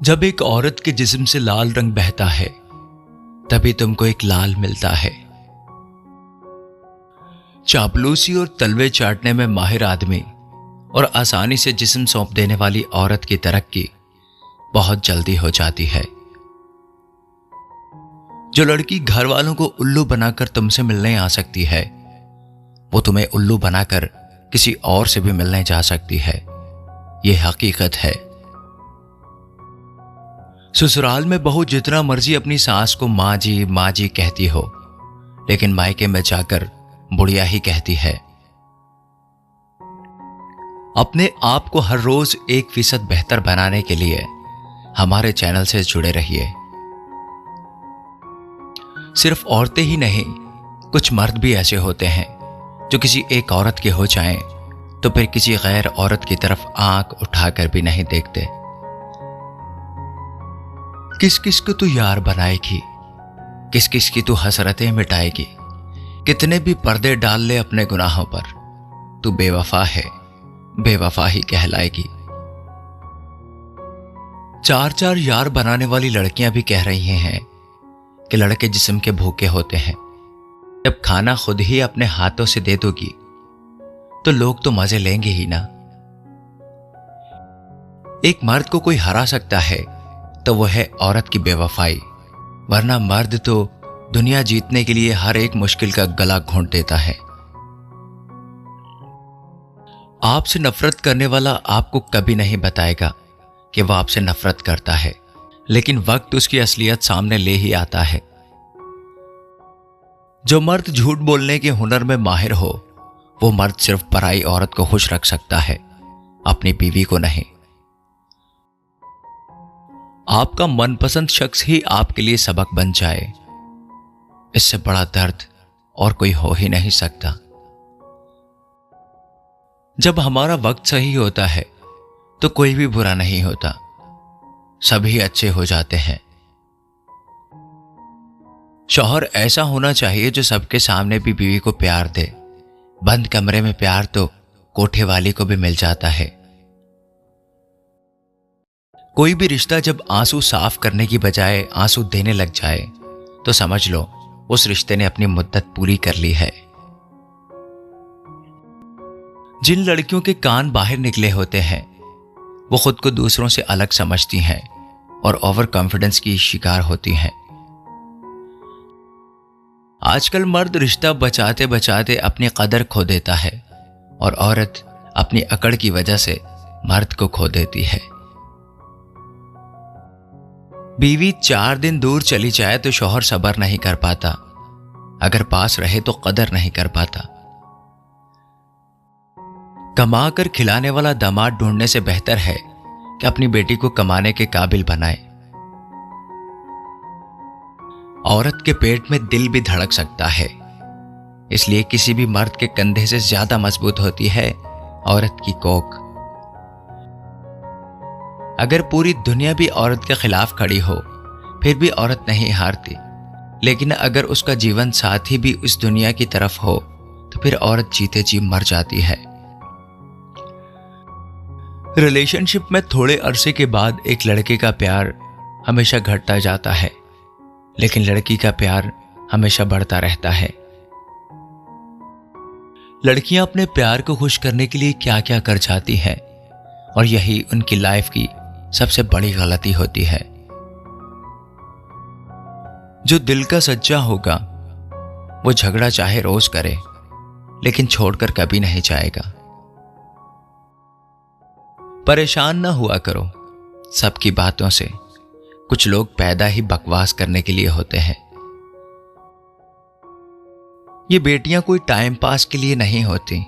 जब एक औरत के जिस्म से लाल रंग बहता है तभी तुमको एक लाल मिलता है। चापलूसी और तलवे चाटने में माहिर आदमी और आसानी से जिस्म सौंप देने वाली औरत की तरक्की बहुत जल्दी हो जाती है। जो लड़की घर वालों को उल्लू बनाकर तुमसे मिलने आ सकती है वो तुम्हें उल्लू बनाकर किसी और से भी मिलने जा सकती है। यह हकीकत है। ससुराल में बहू जितना मर्जी अपनी सास को माँ जी कहती हो, लेकिन मायके में जाकर बुढ़िया ही कहती है। अपने आप को हर रोज 1% बेहतर बनाने के लिए हमारे चैनल से जुड़े रहिए। सिर्फ औरतें ही नहीं, कुछ मर्द भी ऐसे होते हैं जो किसी एक औरत के हो जाएं तो फिर किसी गैर औरत की तरफ आंख उठाकर भी नहीं देखते। किस किस को तू यार बनाएगी, किस किस की तू हसरतें मिटाएगी। कितने भी पर्दे डाल ले अपने गुनाहों पर, तू बेवफा है, बेवफा ही कहलाएगी। 4 यार बनाने वाली लड़कियां भी कह रही हैं कि लड़के जिस्म के भूखे होते हैं। जब खाना खुद ही अपने हाथों से दे दोगी तो लोग तो मजे लेंगे ही ना। एक मर्द को कोई हरा सकता है तो वो है औरत की बेवफाई, वरना मर्द तो दुनिया जीतने के लिए हर एक मुश्किल का गला घोंट देता है। आपसे नफरत करने वाला आपको कभी नहीं बताएगा कि वह आपसे नफरत करता है, लेकिन वक्त उसकी असलियत सामने ले ही आता है। जो मर्द झूठ बोलने के हुनर में माहिर हो वो मर्द सिर्फ पराई औरत को खुश रख सकता है, अपनी बीवी को नहीं। आपका मनपसंद शख्स ही आपके लिए सबक बन जाए, इससे बड़ा दर्द और कोई हो ही नहीं सकता। जब हमारा वक्त सही होता है तो कोई भी बुरा नहीं होता, सभी अच्छे हो जाते हैं। शौहर ऐसा होना चाहिए जो सबके सामने भी बीवी को प्यार दे। बंद कमरे में प्यार तो कोठे वाली को भी मिल जाता है। कोई भी रिश्ता जब आंसू साफ करने की बजाय आंसू देने लग जाए तो समझ लो उस रिश्ते ने अपनी मुद्दत पूरी कर ली है। जिन लड़कियों के कान बाहर निकले होते हैं वो खुद को दूसरों से अलग समझती हैं और ओवर कॉन्फिडेंस की शिकार होती हैं। आजकल मर्द रिश्ता बचाते बचाते अपनी कदर खो देता है और औरत अपनी अकड़ की वजह से मर्द को खो देती है। बीवी 4 दिन दूर चली जाए तो शौहर सब्र नहीं कर पाता, अगर पास रहे तो कदर नहीं कर पाता। कमा कर खिलाने वाला दामाद ढूंढने से बेहतर है कि अपनी बेटी को कमाने के काबिल बनाए। औरत के पेट में दिल भी धड़क सकता है, इसलिए किसी भी मर्द के कंधे से ज्यादा मजबूत होती है औरत की कोख। अगर पूरी दुनिया भी औरत के खिलाफ खड़ी हो फिर भी औरत नहीं हारती, लेकिन अगर उसका जीवन साथी भी उस दुनिया की तरफ हो तो फिर औरत जीते जी मर जाती है। रिलेशनशिप में थोड़े अरसे के बाद एक लड़के का प्यार हमेशा घटता जाता है, लेकिन लड़की का प्यार हमेशा बढ़ता रहता है। लड़कियां अपने प्यार को खुश करने के लिए क्या क्या कर जाती हैं और यही उनकी लाइफ की सबसे बड़ी गलती होती है। जो दिल का सच्चा होगा वो झगड़ा चाहे रोज करे लेकिन छोड़कर कभी नहीं जाएगा। परेशान ना हुआ करो सबकी बातों से, कुछ लोग पैदा ही बकवास करने के लिए होते हैं। ये बेटियां कोई टाइम पास के लिए नहीं होती,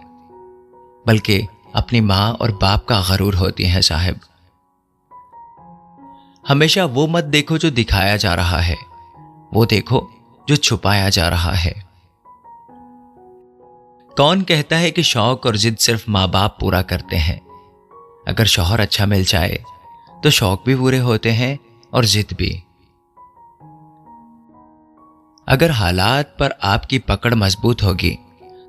बल्कि अपनी मां और बाप का गरूर होती हैं साहब। हमेशा वो मत देखो जो दिखाया जा रहा है, वो देखो जो छुपाया जा रहा है। कौन कहता है कि शौक और जिद सिर्फ माँ बाप पूरा करते हैं। अगर शौहर अच्छा मिल जाए तो शौक भी पूरे होते हैं और जिद भी। अगर हालात पर आपकी पकड़ मजबूत होगी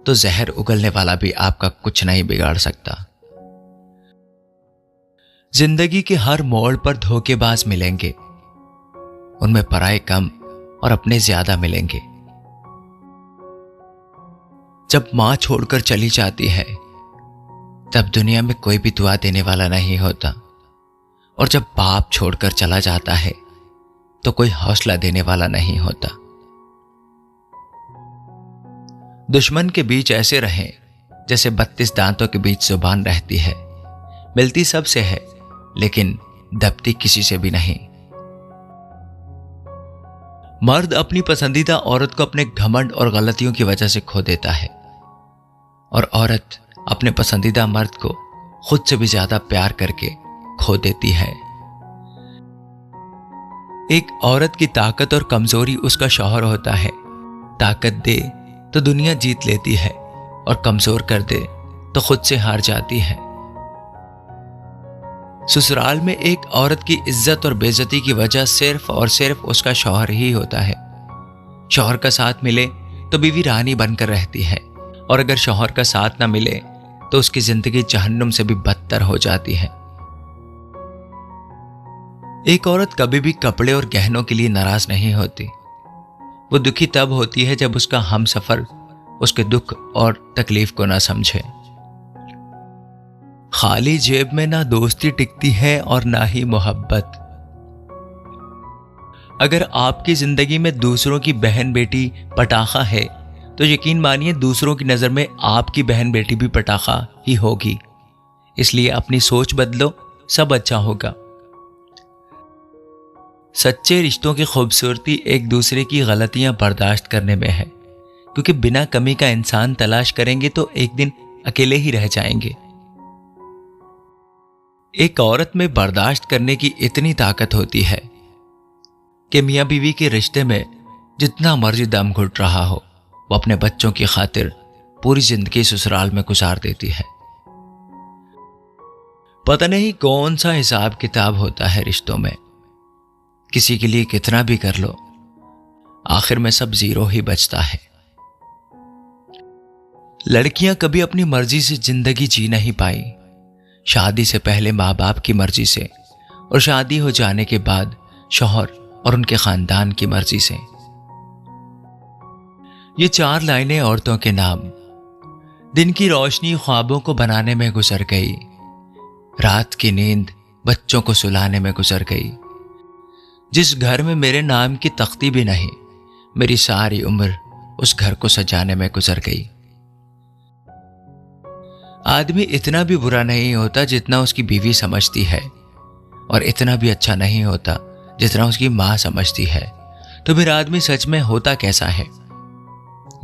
तो जहर उगलने वाला भी आपका कुछ नहीं बिगाड़ सकता। जिंदगी के हर मोड़ पर धोखेबाज मिलेंगे, उनमें पराये कम और अपने ज्यादा मिलेंगे। जब मां छोड़कर चली जाती है तब दुनिया में कोई भी दुआ देने वाला नहीं होता, और जब बाप छोड़कर चला जाता है तो कोई हौसला देने वाला नहीं होता। दुश्मन के बीच ऐसे रहें जैसे 32 दांतों के बीच जुबान रहती है, मिलती सबसे है लेकिन दबती किसी से भी नहीं। मर्द अपनी पसंदीदा औरत को अपने घमंड और गलतियों की वजह से खो देता है, और औरत अपने पसंदीदा मर्द को खुद से भी ज्यादा प्यार करके खो देती है। एक औरत की ताकत और कमजोरी उसका शौहर होता है। ताकत दे तो दुनिया जीत लेती है, और कमजोर कर दे तो खुद से हार जाती है। ससुराल में एक औरत की इज्जत और बेइज्जती की वजह सिर्फ और सिर्फ उसका शौहर ही होता है। शौहर का साथ मिले तो बीवी रानी बनकर रहती है, और अगर शौहर का साथ ना मिले तो उसकी जिंदगी जहन्नुम से भी बदतर हो जाती है। एक औरत कभी भी कपड़े और गहनों के लिए नाराज नहीं होती। वो दुखी तब होती है जब उसका हमसफर उसके दुख और तकलीफ को ना समझे। खाली जेब में ना दोस्ती टिकती है और ना ही मोहब्बत। अगर आपकी जिंदगी में दूसरों की बहन बेटी पटाखा है तो यकीन मानिए दूसरों की नजर में आपकी बहन बेटी भी पटाखा ही होगी। इसलिए अपनी सोच बदलो, सब अच्छा होगा। सच्चे रिश्तों की खूबसूरती एक दूसरे की गलतियां बर्दाश्त करने में है, क्योंकि बिना कमी का इंसान तलाश करेंगे तो एक दिन अकेले ही रह जाएंगे। एक औरत में बर्दाश्त करने की इतनी ताकत होती है कि मियां बीवी के रिश्ते में जितना मर्जी दम घुट रहा हो, वो अपने बच्चों की खातिर पूरी जिंदगी ससुराल में गुजार देती है। पता नहीं कौन सा हिसाब किताब होता है रिश्तों में। किसी के लिए कितना भी कर लो, आखिर में सब जीरो ही बचता है। लड़कियां कभी अपनी मर्जी से जिंदगी जी नहीं पाई। शादी से पहले माँ बाप की मर्जी से, और शादी हो जाने के बाद शौहर और उनके खानदान की मर्जी से। ये 4 लाइनें औरतों के नाम। दिन की रोशनी ख्वाबों को बनाने में गुजर गई, रात की नींद बच्चों को सुलाने में गुजर गई। जिस घर में मेरे नाम की तख्ती भी नहीं, मेरी सारी उम्र उस घर को सजाने में गुजर गई। आदमी इतना भी बुरा नहीं होता जितना उसकी बीवी समझती है, और इतना भी अच्छा नहीं होता जितना उसकी मां समझती है। तो फिर आदमी सच में होता कैसा है,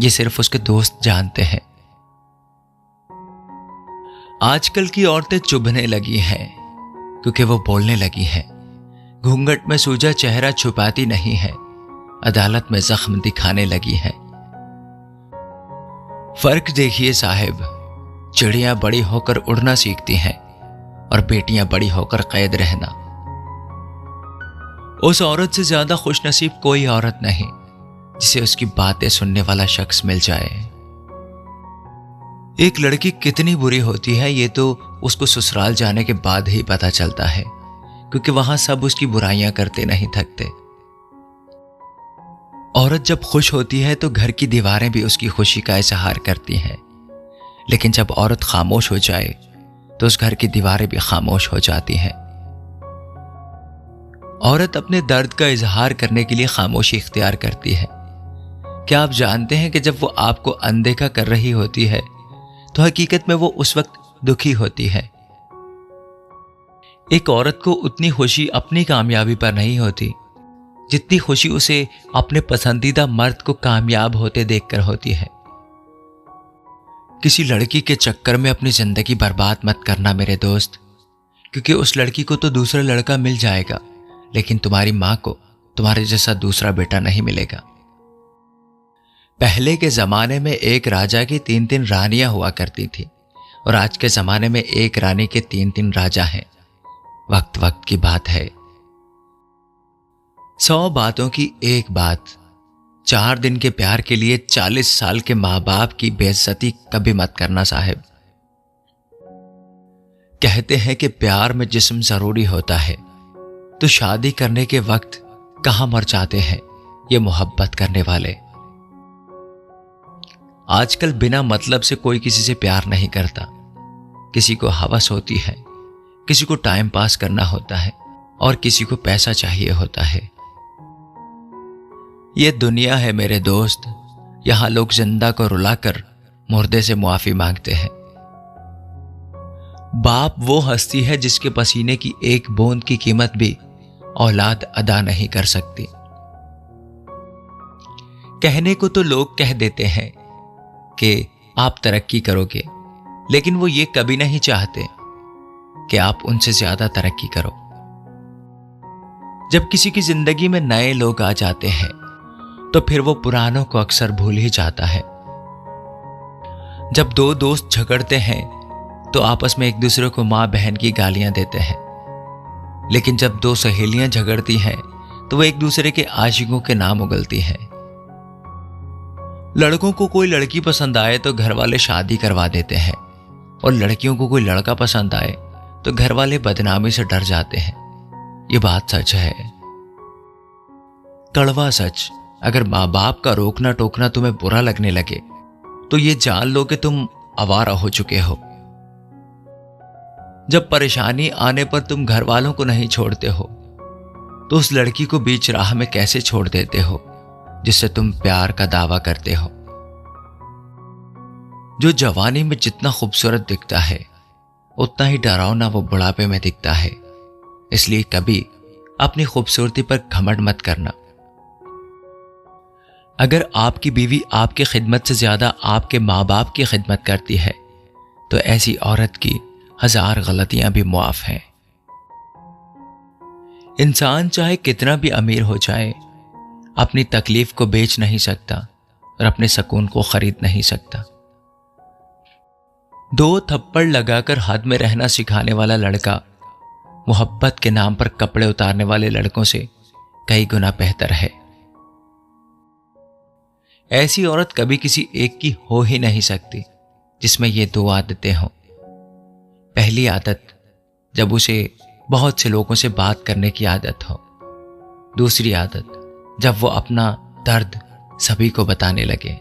ये सिर्फ उसके दोस्त जानते हैं। आजकल की औरतें चुभने लगी हैं क्योंकि वो बोलने लगी हैं। घूंघट में सूजा चेहरा छुपाती नहीं है, अदालत में जख्म दिखाने लगी है। फर्क देखिए साहिब, चिड़ियां बड़ी होकर उड़ना सीखती हैं और बेटियां बड़ी होकर कैद रहना। उस औरत से ज्यादा खुशनसीब कोई औरत नहीं जिसे उसकी बातें सुनने वाला शख्स मिल जाए। एक लड़की कितनी बुरी होती है ये तो उसको ससुराल जाने के बाद ही पता चलता है, क्योंकि वहां सब उसकी बुराइयां करते नहीं थकते। औरत जब खुश होती है तो घर की दीवारें भी उसकी खुशी का इजहार करती हैं, लेकिन जब औरत खामोश हो जाए तो उस घर की दीवारें भी खामोश हो जाती हैं। औरत अपने दर्द का इजहार करने के लिए खामोशी इख्तियार करती है। क्या आप जानते हैं कि जब वो आपको अनदेखा कर रही होती है तो हकीकत में वो उस वक्त दुखी होती है। एक औरत को उतनी खुशी अपनी कामयाबी पर नहीं होती जितनी खुशी उसे अपने पसंदीदा मर्द को कामयाब होते देखकर होती है। किसी लड़की के चक्कर में अपनी जिंदगी बर्बाद मत करना मेरे दोस्त, क्योंकि उस लड़की को तो दूसरा लड़का मिल जाएगा, लेकिन तुम्हारी मां को तुम्हारे जैसा दूसरा बेटा नहीं मिलेगा। पहले के जमाने में एक राजा की 3-3 रानियां हुआ करती थी, और आज के जमाने में एक रानी के 3-3 राजा हैं। वक्त वक्त की बात है। 100 बातों की एक बात। 4 दिन के प्यार के लिए 40 साल के माँ बाप की बेइज्जती कभी मत करना साहिब। कहते हैं कि प्यार में जिस्म जरूरी होता है, तो शादी करने के वक्त कहां मर जाते हैं ये मोहब्बत करने वाले। आजकल बिना मतलब से कोई किसी से प्यार नहीं करता। किसी को हवस होती है, किसी को टाइम पास करना होता है और किसी को पैसा चाहिए होता है। ये दुनिया है मेरे दोस्त, यहां लोग जिंदा को रुलाकर मुर्दे से मुआफी मांगते हैं। बाप वो हस्ती है जिसके पसीने की एक बूंद की कीमत भी औलाद अदा नहीं कर सकती। कहने को तो लोग कह देते हैं कि आप तरक्की करोगे, लेकिन वो ये कभी नहीं चाहते कि आप उनसे ज्यादा तरक्की करो। जब किसी की जिंदगी में नए लोग आ जाते हैं तो फिर वो पुरानों को अक्सर भूल ही जाता है। जब दो दोस्त झगड़ते हैं तो आपस में एक दूसरे को मां बहन की गालियां देते हैं, लेकिन जब दो सहेलियां झगड़ती हैं तो वो एक दूसरे के आशिकों के नाम उगलती हैं। लड़कों को कोई लड़की पसंद आए तो घर वाले शादी करवा देते हैं, और लड़कियों को कोई लड़का पसंद आए तो घर वाले बदनामी से डर जाते हैं। ये बात सच है, कड़वा सच। अगर माँ बाप का रोकना टोकना तुम्हें बुरा लगने लगे तो ये जान लो कि तुम आवारा हो चुके हो। जब परेशानी आने पर तुम घर वालों को नहीं छोड़ते हो तो उस लड़की को बीच राह में कैसे छोड़ देते हो जिससे तुम प्यार का दावा करते हो। जो जवानी में जितना खूबसूरत दिखता है उतना ही डरावना वो बुढ़ापे में दिखता है। इसलिए कभी अपनी खूबसूरती पर घमंड मत करना। अगर आपकी बीवी आपकी खिदमत से ज्यादा आपके माँ बाप की खिदमत करती है तो ऐसी औरत की 1000 गलतियां भी मुआफ हैं। इंसान चाहे कितना भी अमीर हो जाए, अपनी तकलीफ को बेच नहीं सकता और अपने सुकून को खरीद नहीं सकता। 2 थप्पड़ लगाकर हाथ में रहना सिखाने वाला लड़का मोहब्बत के नाम पर कपड़े उतारने वाले लड़कों से कई गुना बेहतर है। ऐसी औरत कभी किसी एक की हो ही नहीं सकती जिसमें ये 2 आदतें हों। पहली आदत, जब उसे बहुत से लोगों से बात करने की आदत हो। दूसरी आदत, जब वो अपना दर्द सभी को बताने लगे।